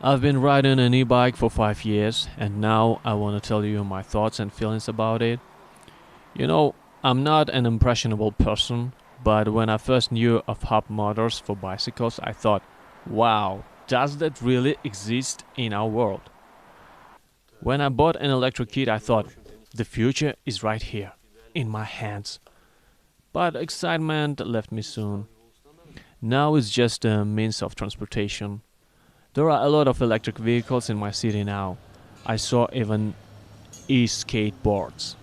I've been riding an e-bike for 5 years and now I want to tell you my thoughts and feelings about it. You know, I'm not an impressionable person, but when I first knew of hub motors for bicycles, I thought, wow, does that really exist in our world? When I bought an electric kit, I thought, the future is right here, in my hands. But excitement left me soon. Now it's just a means of transportation. There are a lot of electric vehicles in my city now. I saw even e-skateboards.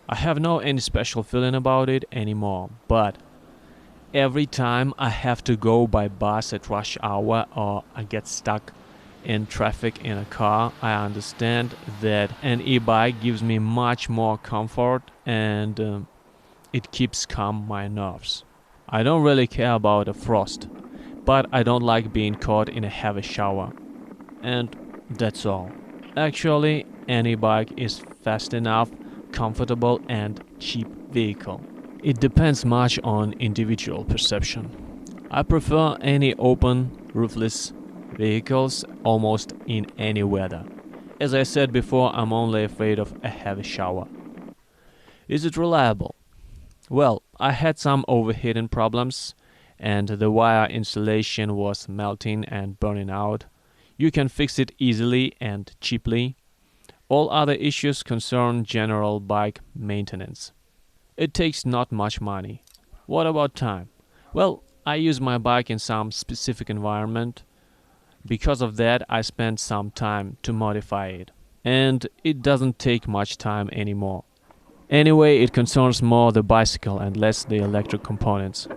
I have no any special feeling about it anymore, but every time I have to go by bus at rush hour or I get stuck in traffic in a car, I understand that an e-bike gives me much more comfort and it keeps calm my nerves. I don't really care about the frost, but I don't like being caught in a heavy shower. And that's all. Actually, any bike is fast enough, comfortable and cheap vehicle. It depends much on individual perception. I prefer any open, roofless vehicles almost in any weather. As I said before, I'm only afraid of a heavy shower. Is it reliable? Well, I had some overheating problems and the wire insulation was melting and burning out. You can fix it easily and cheaply. All other issues concern general bike maintenance. It takes not much money. What about time? Well, I use my bike in some specific environment. Because of that, I spend some time to modify it. And it doesn't take much time anymore. Anyway, it concerns more the bicycle and less the electric components.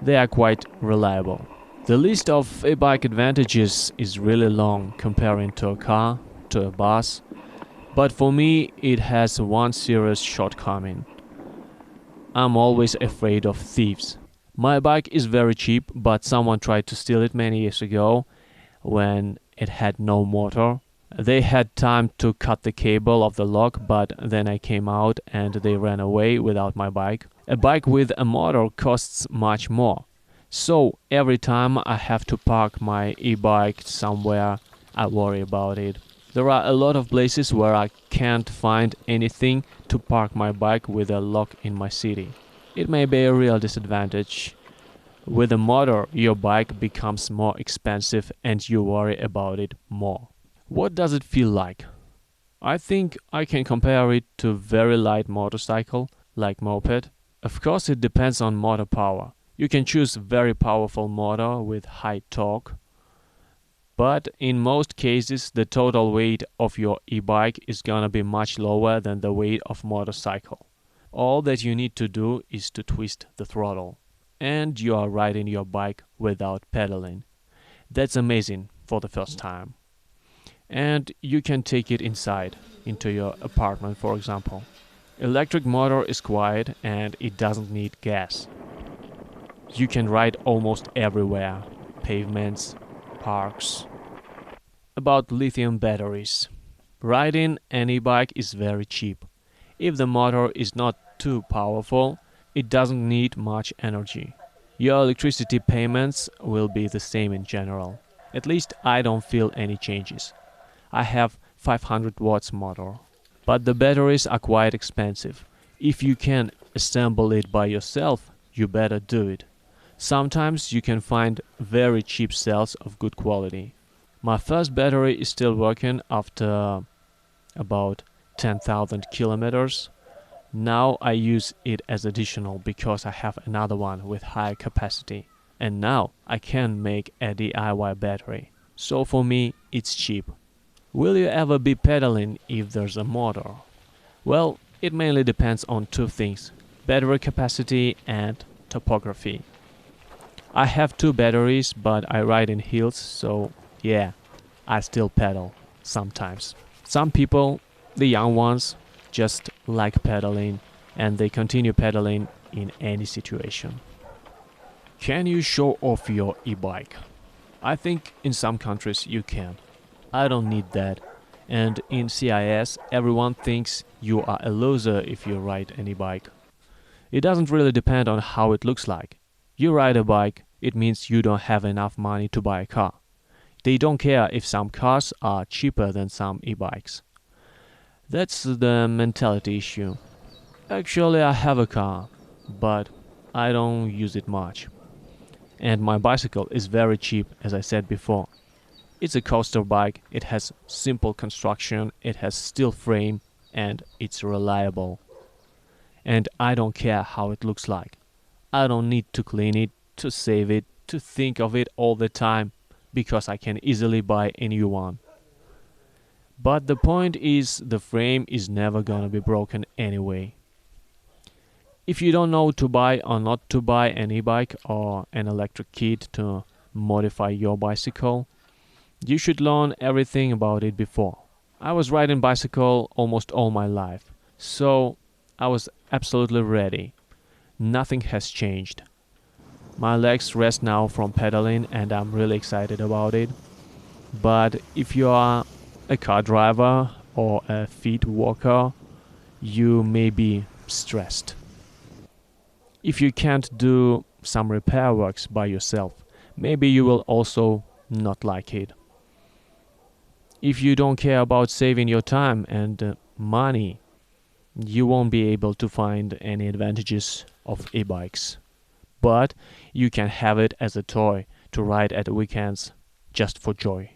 They are quite reliable. The list of e-bike advantages is really long comparing to a car, to a bus, but for me it has one serious shortcoming. I'm always afraid of thieves. My bike is very cheap, but someone tried to steal it many years ago when it had no motor. They had time to cut the cable of the lock, but then I came out and they ran away without my bike. A bike with a motor costs much more. So every time I have to park my e-bike somewhere, I worry about it. There are a lot of places where I can't find anything to park my bike with a lock in my city. It may be a real disadvantage. With a motor, your bike becomes more expensive and you worry about it more. What does it feel like? I think I can compare it to a very light motorcycle, like moped. Of course it depends on motor power. You can choose very powerful motor with high torque. But in most cases the total weight of your e-bike is gonna be much lower than the weight of motorcycle. All that you need to do is to twist the throttle. And you are riding your bike without pedaling. That's amazing for the first time. And you can take it inside, into your apartment for example. Electric motor is quiet and it doesn't need gas. You can ride almost everywhere, pavements, parks. About lithium batteries. Riding an e-bike is very cheap. If the motor is not too powerful, it doesn't need much energy. Your electricity payments will be the same in general. At least I don't feel any changes. I have 500 watts motor. But the batteries are quite expensive. If you can assemble it by yourself, you better do it. Sometimes you can find very cheap cells of good quality. My first battery is still working after about 10,000 kilometers. Now I use it as additional because I have another one with high capacity. And now I can make a DIY battery. So for me, it's cheap. Will you ever be pedaling if there's a motor? Well, it mainly depends on two things: battery capacity and topography. I have two batteries, but I ride in hills, so yeah, I still pedal sometimes. Some people, the young ones, just like pedaling and they continue pedaling in any situation. Can you show off your e-bike? I think in some countries you can. I don't need that. And in CIS, everyone thinks you are a loser if you ride an e-bike. It doesn't really depend on how it looks like. You ride a bike, it means you don't have enough money to buy a car. They don't care if some cars are cheaper than some e-bikes. That's the mentality issue. Actually, I have a car, but I don't use it much. And my bicycle is very cheap, as I said before. It's a coaster bike, it has simple construction, it has steel frame, and it's reliable. And I don't care how it looks like. I don't need to clean it, to save it, to think of it all the time, because I can easily buy a new one. But the point is, the frame is never gonna be broken anyway. If you don't know to buy or not to buy an e-bike or an electric kit to modify your bicycle, you should learn everything about it before. I was riding bicycle almost all my life, so I was absolutely ready. Nothing has changed. My legs rest now from pedaling and I'm really excited about it. But if you are a car driver or a feet walker, you may be stressed. If you can't do some repair works by yourself, maybe you will also not like it. If you don't care about saving your time and money, you won't be able to find any advantages of e-bikes. But you can have it as a toy to ride at weekends just for joy.